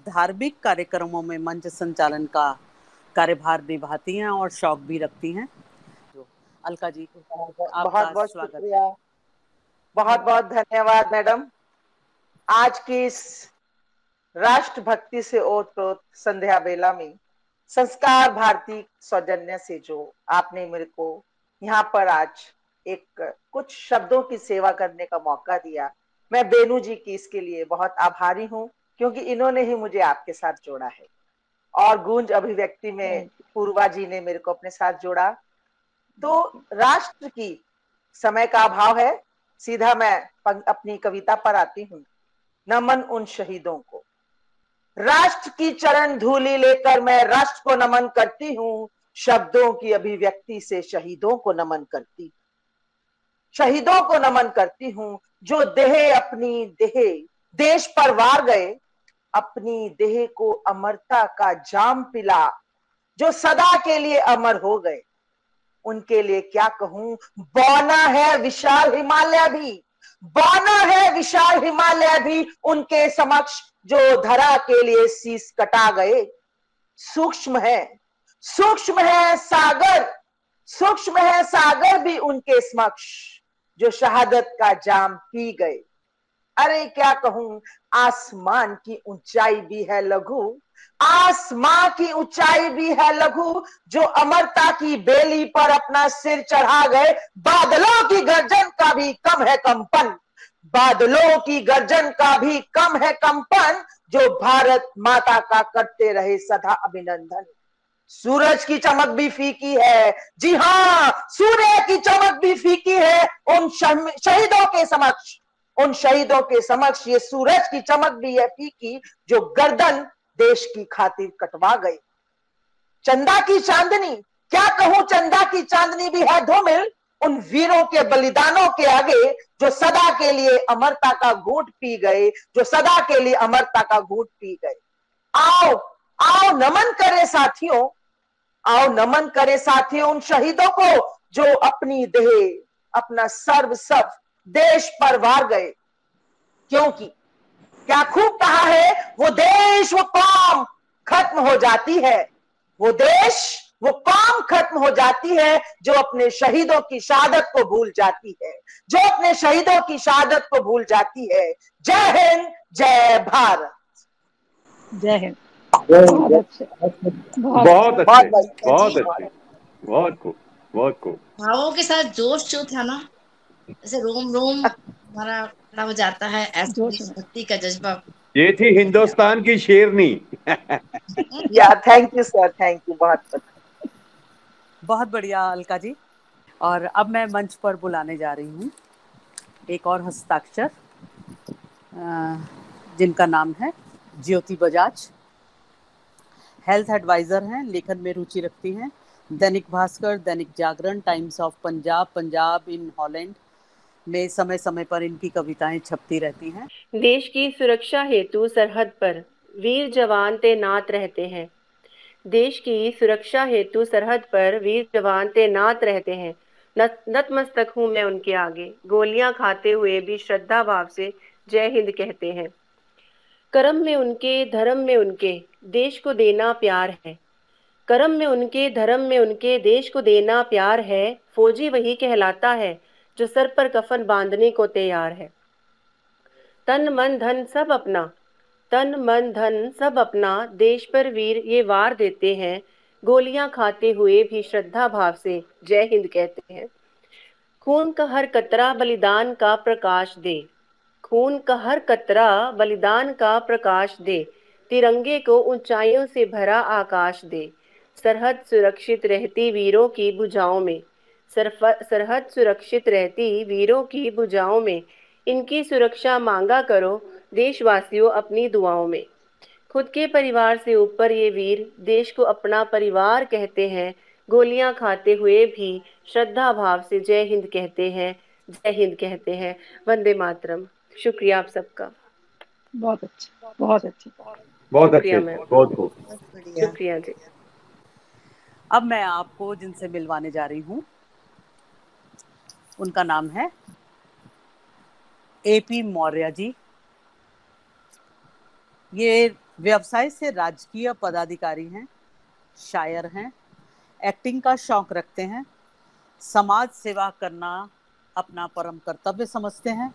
धार्मिक कार्यक्रमों में मंच संचालन का कार्यभार निभाती हैं और शौक भी रखती हैं। तो अलका जी, आपका बहुत स्वागत शुक्रिया, है। बहुत धन्यवाद मैडम। आज की इस राष्ट्रभक्ति से ओतप्रोत संध्या बेला में संस्कार भारती सौजन्य से जो आपने मेरे को यहाँ पर आज कुछ शब्दों की सेवा करने का मौका दिया, मैं बेनू जी की इसके लिए बहुत आभारी हूँ, क्योंकि इन्होंने ही मुझे आपके साथ जोड़ा है। और गूंज अभिव्यक्ति में पूर्वा जी ने मेरे को अपने साथ जोड़ा। तो राष्ट्र की समय का अभाव है, सीधा मैं अपनी कविता पर आती हूँ। नमन उन शहीदों को, राष्ट्र की चरण धूलि लेकर मैं राष्ट्र को नमन करती हूँ। शब्दों की अभिव्यक्ति से शहीदों को नमन करती हूँ, जो अपनी देह देश पर वार गए, अपनी देह को अमरता का जाम पिला, जो सदा के लिए अमर हो गए। उनके लिए क्या कहूं, बौना है विशाल हिमालय भी उनके समक्ष, जो धरा के लिए शीश कटा गए। सूक्ष्म है सागर भी उनके समक्ष, जो शहादत का जाम पी गए। अरे क्या कहूं, आसमान की ऊंचाई भी है लघु, जो अमरता की बेली पर अपना सिर चढ़ा गए। बादलों की गर्जन का भी कम है कंपन, जो भारत माता का करते रहे सदा अभिनंदन। सूरज की चमक भी फीकी है। जी हाँ, सूर्य की चमक भी फीकी है उन शहीदों के समक्ष। उन शहीदों के समक्ष ये सूरज की चमक भी है फीकी, जो गर्दन देश की खातिर कटवा गए। चंदा की चांदनी, क्या कहूं, चंदा की चांदनी भी है धूमिल उन वीरों के बलिदानों के आगे, जो सदा के लिए अमरता का घूंट पी गए, जो सदा के लिए अमरता का घूंट पी गए। आओ आओ नमन करे साथियों, आओ नमन करे साथियों उन शहीदों को, जो अपनी देह, अपना सर्व सब देश पर वार गए। क्योंकि क्या खूब कहा है, वो देश वो कौम खत्म हो जाती है, वो देश वो कौम खत्म हो जाती है जो अपने शहीदों की शहादत को भूल जाती है, जो अपने शहीदों की शहादत को भूल जाती है। जय हिंद, जय भारत। जय हिंद। बहुत अच्छे, बहुत अच्छे, बहुत खूब, बहुत खूब। भावों के साथ जोश जो था ना, ऐसे रोम रोम हमारा खड़ा हो जाता है, ऐसे भक्ति का जज्बा। ये थी हिंदुस्तान की शेरनी। या thank you sir, thank you, बहुत बढ़िया अलका जी। और अब मैं मंच पर बुलाने जा रही हूँ एक और हस्ताक्षर, जिनका नाम है ज्योति बजाज। हेल्थ एडवाइजर हैं, लेखन में रुचि रखती हैं। Dainik Bhaskar, Dainik Jagran, Times of Punjab, Punjab in Holland में समय समय पर इनकी कविताएं छपती रहती हैं। देश की सुरक्षा हेतु सरहद पर वीर जवान तैनात रहते हैं। देश की सुरक्षा हेतु सरहद पर वीर जवान तैनात रहते हैं। नतमस्तक हूँ मैं उनके आगे, गोलियां खाते हुए भी श्रद्धा भाव से जय हिंद कहते हैं। कर्म में उनके, धर्म में उनके, देश को देना प्यार है। कर्म में उनके, धर्म में उनके, देश को देना प्यार है। फौजी वही कहलाता है जो सर पर कफन बांधने को तैयार है। तन मन धन सब अपना, तन मन धन सब अपना, देश पर वीर ये वार देते हैं। गोलियां खाते हुए भी श्रद्धा भाव से जय हिंद कहते हैं। खून का हर कतरा बलिदान का प्रकाश दे, खून का हर कतरा बलिदान का प्रकाश दे, तिरंगे को ऊंचाइयों से भरा आकाश दे। सरहद सुरक्षित रहती वीरों की भुजाओं में, सरहद सुरक्षित रहती वीरों की भुजाओं में, इनकी सुरक्षा मांगा करो देशवासियों अपनी दुआओं में। खुद के परिवार से ऊपर ये वीर देश को अपना परिवार कहते हैं। गोलियां खाते हुए भी श्रद्धा भाव से जय हिंद कहते हैं, जय हिंद कहते हैं। वंदे मातरम। शुक्रिया आप सबका। बहुत अच्छा, बहुत अच्छी, बहुत अच्छे, बहुत खूब, शुक्रिया जी। अब मैं आपको जिनसे मिलवाने जा रही हूँ उनका नाम है एपी मौर्य जी। ये व्यवसाय से राजकीय पदाधिकारी हैं, शायर हैं, एक्टिंग का शौक रखते हैं, समाज सेवा करना अपना परम कर्तव्य समझते हैं,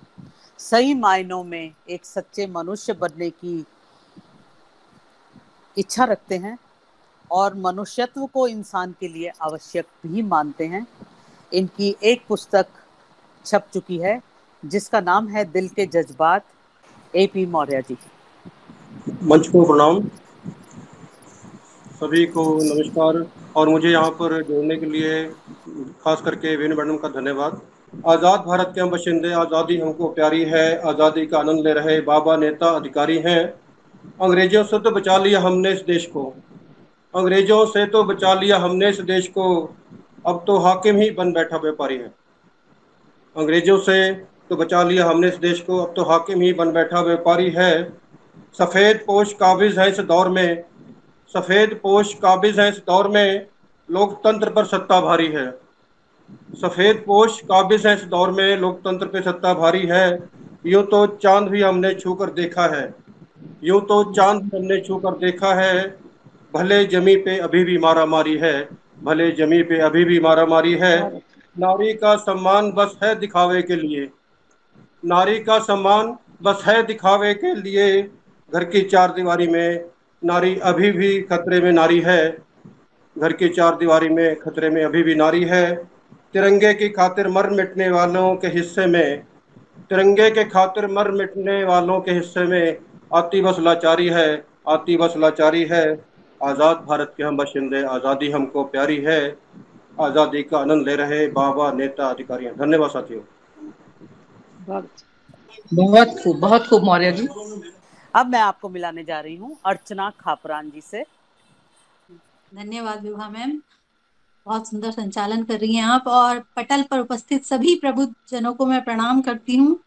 सही मायनों में एक सच्चे मनुष्य बनने की इच्छा रखते हैं और मनुष्यत्व को इंसान के लिए आवश्यक भी मानते हैं। इनकी एक पुस्तक छप चुकी है जिसका नाम है दिल के जज्बात। एपी मौर्य जी। मंच को प्रणाम, सभी को नमस्कार और मुझे यहाँ पर जोड़ने के लिए खास करके वीन मैडम का धन्यवाद। आज़ाद भारत के हम बशिंदे, आज़ादी हमको प्यारी है, आज़ादी का आनंद ले रहे बाबा नेता अधिकारी हैं। अंग्रेजों से तो बचा लिया हमने इस देश को, अंग्रेजों से तो बचा लिया हमने इस देश को, अब तो हाकिम ही बन बैठा व्यापारी है। अंग्रेजों से तो बचा लिया हमने इस देश को, अब तो हाकिम ही बन बैठा व्यापारी है। सफ़ेद पोश काबिज है इस दौर में, सफ़ेद पोश काबिज है इस दौर में, लोकतंत्र पर सत्ता भारी है। सफ़ेद पोश काबिज है इस दौर में, लोकतंत्र पे सत्ता भारी है। यूं तो चांद भी हमने छू कर देखा है, यूं तो चांद भी हमने छू कर देखा है, भले जमी पे अभी भी मारा मारी है, भले जमी पे अभी भी मारा मारी है। नारी का सम्मान बस है दिखावे के लिए, नारी का सम्मान बस है दिखावे के लिए, घर की चार दीवारी में नारी अभी भी खतरे में नारी है, घर की चार दीवारी में खतरे में अभी भी नारी है। तिरंगे की खातिर मर मिटने वालों के हिस्से में, तिरंगे के खातिर मर मिटने वालों के हिस्से में आती बस लाचारी है, आती बस लाचारी है। आज़ाद भारत के हम बशिंदे, आज़ादी हमको प्यारी है, आज़ादी का आनंद ले रहे बाबा नेता अधिकारी। धन्यवाद साथियों। बहुत खूब मौर्य जी। अब मैं आपको मिलाने जा रही हूँ अर्चना खापरान जी से। धन्यवाद विभा मैम, बहुत सुंदर संचालन कर रही हैं आप। और पटल पर उपस्थित सभी प्रबुद्ध जनों को मैं प्रणाम करती हूँ।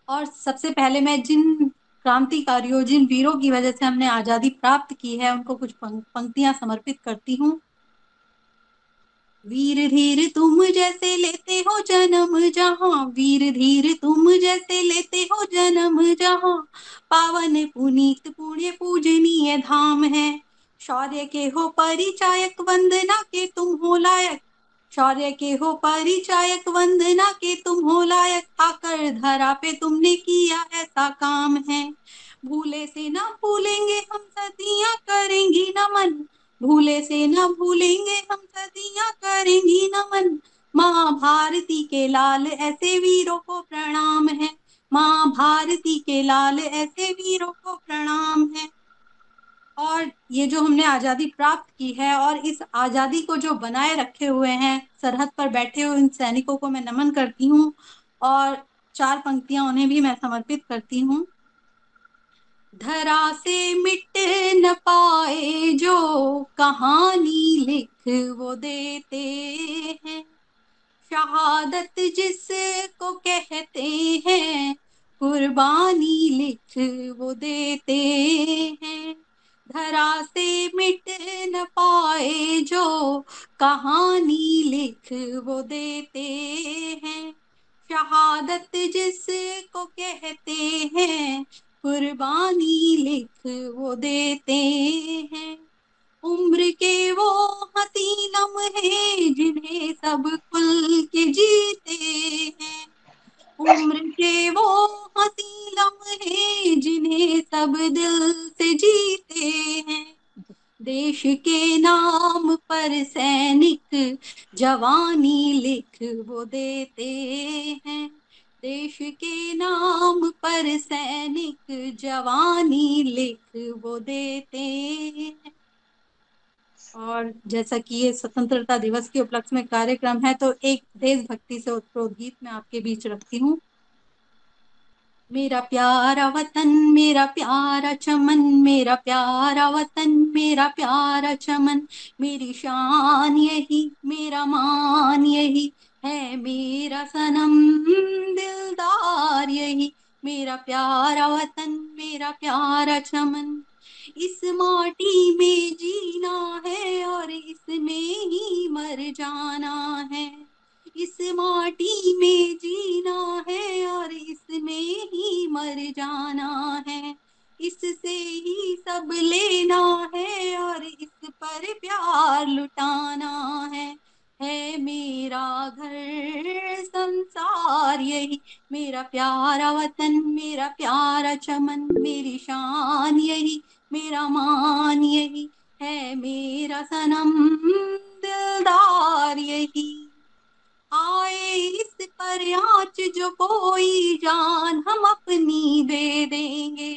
और सबसे पहले मैं जिन क्रांतिकारियों, जिन वीरों की वजह से हमने आजादी प्राप्त की है, उनको कुछ पंक्तियां समर्पित करती हूँ। वीर धीर तुम जैसे लेते हो जन्म जहां, वीर धीर तुम जैसे लेते हो जन्म जहां, पावन पुनीत पुण्य पूजनीय धाम है। शौर्य के हो परिचायक, वंदना के तुम हो लायक, शौर्य के हो परिचायक, वंदना के तुम हो लायक, आकर धरा पे तुमने किया ऐसा काम है। भूले से ना भूलेंगे हम, सदियां करेंगी नमन, भूले से ना भूलेंगे हम, सदियां करेंगी नमन। माँ भारती के लाल ऐसे वीरों को प्रणाम है, माँ भारती के लाल ऐसे वीरों को प्रणाम है। और ये जो हमने आजादी प्राप्त की है और इस आजादी को जो बनाए रखे हुए हैं, सरहद पर बैठे हुए इन सैनिकों को मैं नमन करती हूँ। और 4 पंक्तियां उन्हें भी मैं समर्पित करती हूँ। धरा से मिट न पाए जो कहानी लिख वो देते हैं, शहादत जिसको कहते हैं, कुर्बानी लिख वो देते हैं। धरा से मिट न पाए जो कहानी लिख वो देते हैं, शहादत जिसको कहते हैं, कुर्बानी लिख वो देते हैं। उम्र के वो हसीन लम्हे जिन्हें सब खुल के जीते हैं, उम्र के वो हसीन लम्हे जिन्हें सब दिल से जीते हैं। देश के नाम पर सैनिक जवानी लिख वो देते हैं, देश के नाम पर सैनिक जवानी लिख वो देते हैं। और जैसा कि ये स्वतंत्रता दिवस के उपलक्ष्य में कार्यक्रम है, तो एक देशभक्ति से उत्प्रोत गीत मैं आपके बीच रखती हूँ। मेरा प्यारा वतन, मेरा प्यारा चमन, मेरा प्यारा वतन, मेरा प्यारा चमन, मेरी शान यही, मेरा मान यही है, मेरा सनम दिलदार यही, मेरा प्यारा वतन, मेरा प्यारा चमन। इस माटी में जीना है और इसमें ही मर जाना है, इस माटी में जीना है और इसमें ही मर जाना है, इससे ही सब लेना है और इस पर प्यार लुटाना है मेरा घर संसार यही, मेरा प्यारा वतन, मेरा प्यारा चमन, मेरी शान यही, मेरा मान यही है, मेरा सनम दिलदार यही। आए इस पर आँच जो कोई जान हम अपनी दे देंगे,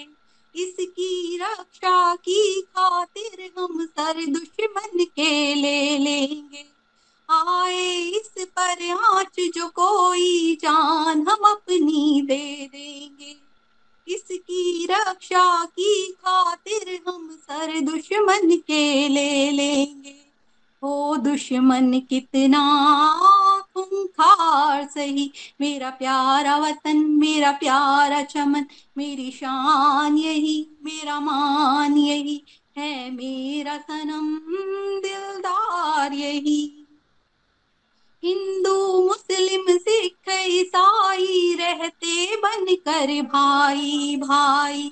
इसकी रक्षा की खातिर हम सर दुश्मन के ले लेंगे। आए इस पर आँच जो कोई जान हम अपनी दे देंगे, इसकी रक्षा की खातिर हम सर दुश्मन के ले लेंगे। हो दुश्मन कितना खूंखार सही, मेरा प्यारा वतन, मेरा प्यारा चमन, मेरी शान यही, मेरा मान यही है, मेरा सनम दिलदार यही। हिंदू मुस्लिम सिख ईसाई रहते बनकर भाई भाई,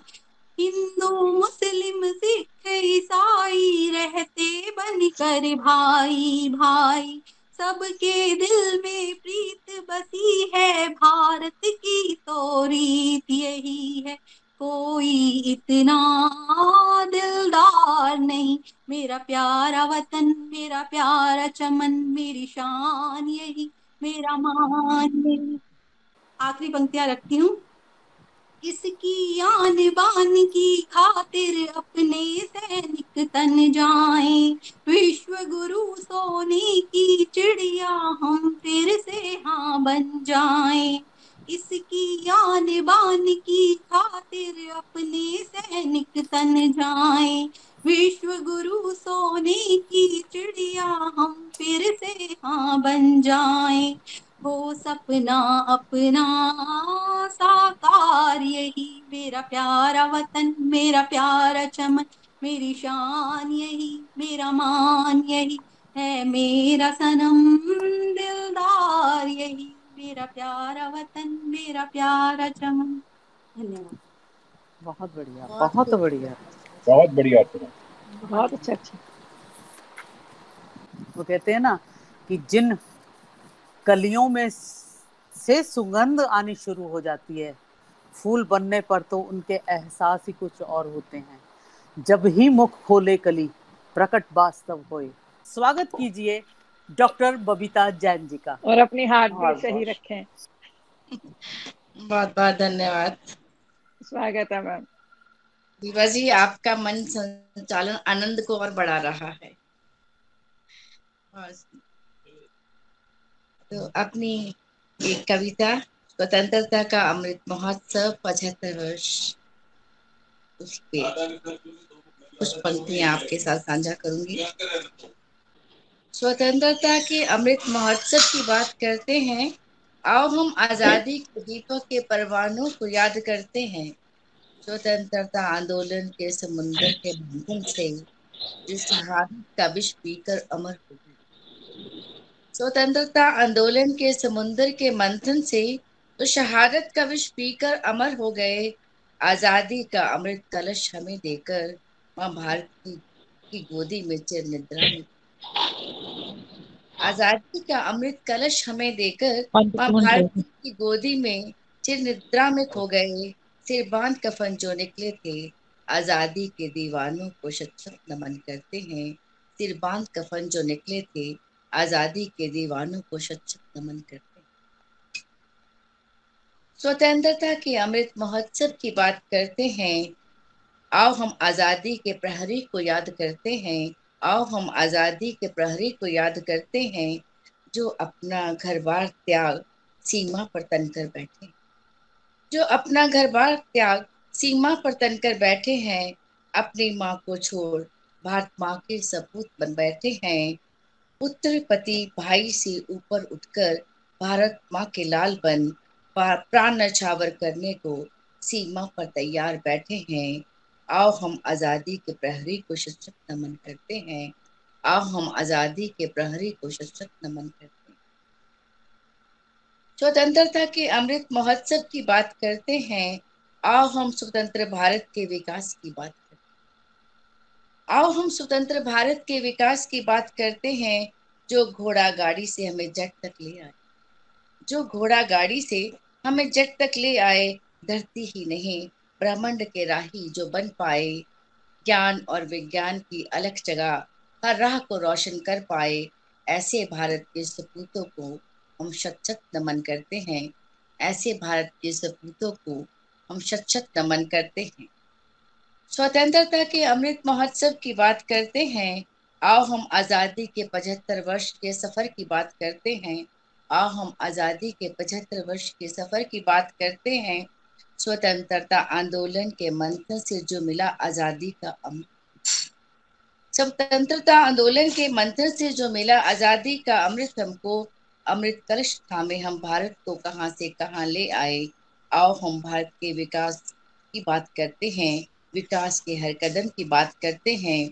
हिंदू मुस्लिम सिख ईसाई रहते बनकर भाई भाई, सबके दिल में प्रीत बसी है, भारत की तो रीत यही है, कोई इतना दिलदार नहीं, मेरा प्यारा वतन, मेरा प्यारा चमन, मेरी शान यही, मेरा मान यही। आखिरी पंक्तियां रखती हूँ। इसकी आन बान की खातिर अपने सैनिक तन जाएं, विश्व गुरु सोने की चिड़िया हम फिर से हाँ बन जाएं। इसकी आन बान की खातिर अपने सैनिक तन जाएं, विश्व गुरु सोने की चिड़िया हम फिर से हाँ बन जाएं। हो सपना अपना साकार यही मेरा प्यारा वतन, मेरा प्यारा चमन, मेरी शान यही, मेरा मान यही है, मेरा सनम दिलदार यही, मेरा प्यारा वतन, मेरा प्यारा चमन। धन्यवाद। बहुत बढ़िया, बहुत बहुत खूब। बढ़िया। बहुत बढ़िया सुना। बहुत अच्छा। वो कहते हैं ना कि जिन कलियों में से सुगंध आनी शुरू हो जाती है, फूल बनने पर तो उनके एहसास ही कुछ और होते हैं। जब ही मुख खोले कली, प्रकट वास्तव होए। स्वागत कीजिए डॉक्टर बबीता जैन जी का। और अपनी हार्ट बीट सही रखें। बहुत बहुत धन्यवाद। स्वागत है मैम। दीवा जी, आपका मन संचालन आनंद को और बढ़ा रहा है। तो अपनी एक कविता स्वतंत्रता का अमृत महोत्सव 75 वर्ष, उस पे कुछ पंक्तियां आपके साथ साझा करूंगी। स्वतंत्रता के अमृत महोत्सव की बात करते हैं, आओ हम आजादी के दीपक के परवानों को याद करते हैं। स्वतंत्रता आंदोलन के समुद्र के मंथन से जिस शहादत का विष पीकर अमर हो गए। स्वतंत्रता आंदोलन के समुद्र के मंथन से तो शहादत का विष पीकर अमर हो गए। आजादी का अमृत कलश हमें देकर माँ भारती की गोदी में चिर निद्रा में। आजादी का अमृत कलश हमें देकर माँ भारती की गोदी में चिर निद्रा में खो गए। सिर बांध कफन जो निकले थे, आजादी के दीवानों को शत शत नमन करते हैं। सिर बांध कफन जो निकले थे, आजादी के दीवानों को शत शत नमन करते हैं। स्वतंत्रता के अमृत महोत्सव की बात करते हैं, आओ हम आजादी के प्रहरी को याद करते हैं। आओ हम आजादी के प्रहरी को याद करते हैं, जो अपना घर बार त्याग सीमा पर तनकर बैठे, जो अपना घर बार त्याग सीमा पर तनकर बैठे हैं। अपनी माँ को छोड़ भारत माँ के सपूत बन बैठे हैं। पुत्र पति भाई से ऊपर उठकर भारत माँ के लाल बन प्राण न्यौछावर करने को सीमा पर तैयार बैठे हैं। आओ हम आजादी के प्रहरी को शत शत नमन करते हैं। आओ हम आजादी के प्रहरी को शत शत नमन करते हैं। स्वतंत्रता के अमृत महोत्सव की बात करते हैं, आओ हम स्वतंत्र भारत के विकास की बात करते हैं। आओ हम स्वतंत्र भारत के विकास की बात करते हैं, जो घोड़ा गाड़ी से हमें जट तक ले आए, जो घोड़ा गाड़ी से हमें जट तक ले आए। धरती ही नहीं ब्रह्मांड के राही जो बन पाए, ज्ञान और विज्ञान की अलग जगह हर राह को रोशन कर पाए। ऐसे भारत के सपूतों को हम शत शत नमन करते हैं। ऐसे भारत के सपूतों को हम शत शत नमन करते हैं। स्वतंत्रता के अमृत महोत्सव की बात करते हैं, आओ हम आजादी के 75 वर्ष के सफर की बात करते हैं। आओ हम आजादी के 75 वर्ष के सफर की बात करते हैं। स्वतंत्रता आंदोलन के मंथन से जो मिला आजादी का अमृत, स्वतंत्रता आंदोलन के मंथन से जो मिला आजादी का अमृत, हमको अमृत कलश थामे हम भारत को कहां से कहां ले आए। आओ हम भारत के विकास की बात करते हैं, विकास के हर कदम की बात करते हैं,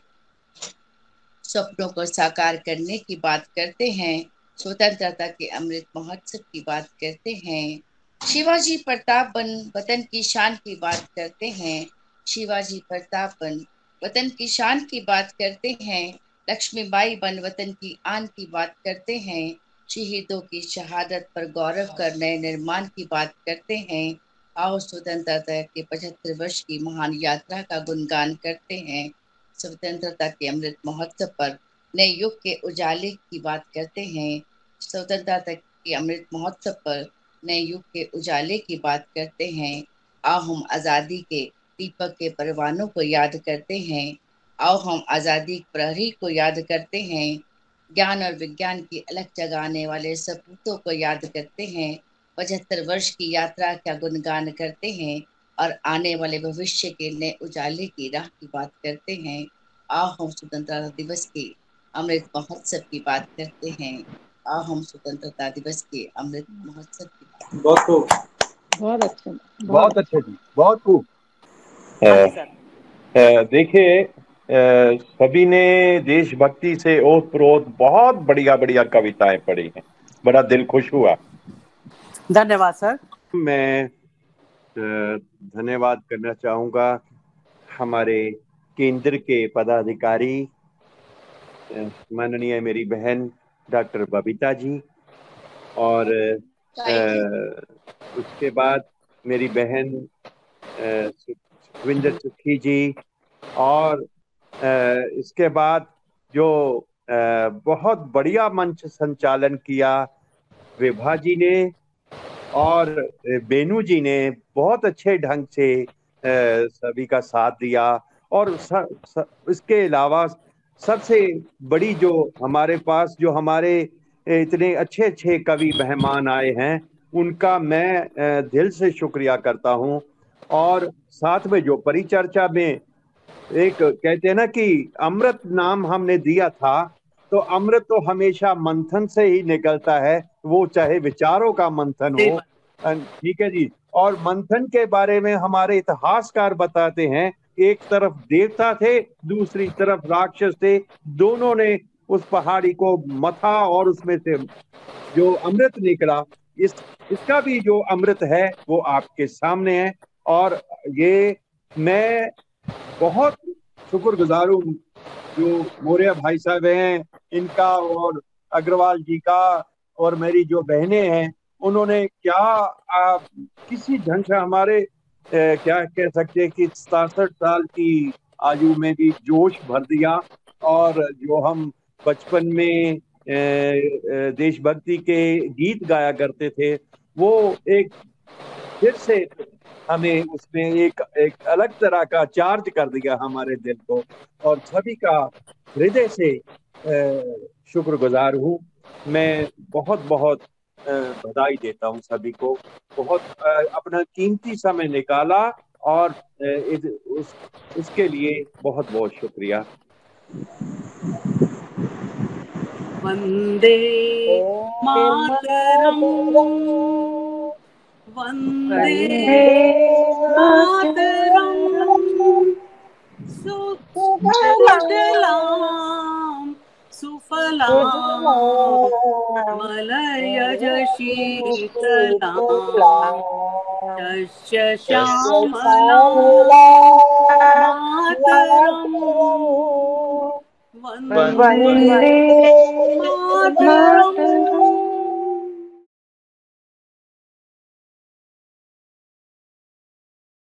सपनों को साकार करने की बात करते हैं। स्वतंत्रता के अमृत महोत्सव की बात करते हैं। शिवाजी प्रताप बन वतन की शान की बात करते हैं। शिवाजी प्रताप बन वतन की शान की बात करते हैं। लक्ष्मीबाई बन वतन की आन की बात करते हैं। शहीदों की शहादत पर गौरव कर नए निर्माण की बात करते हैं। आओ स्वतंत्रता के 75 वर्ष की महान यात्रा का गुणगान करते हैं। स्वतंत्रता के अमृत महोत्सव पर नए युग के उजाले की बात करते हैं। स्वतंत्रता के अमृत महोत्सव पर नए युग के उजाले की बात करते हैं। आओ हम आजादी के दीपक के परवानों को याद करते हैं। आओ हम आजादी प्रहरी को याद करते हैं। ज्ञान और विज्ञान की अलख जगाने वाले सपूतों को याद करते हैं। 75 वर्ष की यात्रा का गुणगान करते हैं और आने वाले भविष्य के नए उजाले की राह की बात करते हैं। आओ हम स्वतंत्रता दिवस के अमृत महोत्सव की बात करते हैं। आओ हम स्वतंत्रता दिवस के अमृत महोत्सव की बात। बहुत खूब, बहुत अच्छा, बहुत अच्छा जी, बहुत खूब। देखिए, सभी ने देशभक्ति से ओतप्रोत बहुत बढ़िया बढ़िया कविताएं पढ़ी हैं, बड़ा दिल खुश हुआ। धन्यवाद सर। मैं धन्यवाद करना चाहूँगा हमारे केंद्र के पदाधिकारी माननीय मेरी बहन डॉक्टर बबीता जी, और उसके बाद मेरी बहन सुखविंदर सुखी जी, और इसके बाद जो बहुत बढ़िया मंच संचालन किया विभा जी ने और बेनू जी ने, बहुत अच्छे ढंग से सभी का साथ दिया। और इसके अलावा सबसे बड़ी जो हमारे पास जो हमारे इतने अच्छे अच्छे कवि मेहमान आए हैं, उनका मैं दिल से शुक्रिया करता हूं। और साथ में जो परिचर्चा में एक कहते हैं ना कि अमृत नाम हमने दिया था, तो अमृत तो हमेशा मंथन से ही निकलता है, वो चाहे विचारों का मंथन हो। ठीक है जी। और मंथन के बारे में हमारे इतिहासकार बताते हैं, एक तरफ देवता थे, दूसरी तरफ राक्षस थे, दोनों ने उस पहाड़ी को मथा और उसमें से जो अमृत निकला, इसका भी जो अमृत है वो आपके सामने है। और ये मैं बहुत शुक्रगुजार हूँ जो मौर्य भाई साहब हैं इनका, और अग्रवाल जी का, और मेरी जो बहनें हैं, उन्होंने क्या किसी ढंग से हमारे क्या कह सकते हैं कि 67 साल की आयु में भी जोश भर दिया। और जो हम बचपन में देशभक्ति के गीत गाया करते थे, वो एक फिर से हमें उसमें एक अलग तरह का चार्ज कर दिया हमारे दिल को। और सभी का हृदय से शुक्रगुजार हूँ। मैं बहुत बहुत बधाई देता हूँ सभी को, बहुत अपना कीमती समय निकाला, और उसके लिए बहुत बहुत शुक्रिया। वंदे मातरम, वंदे मातरम, सुजलाम सुफलाम मलयज शीतलाम शस्य श्यामलाम मातरम, वंदे मातरम।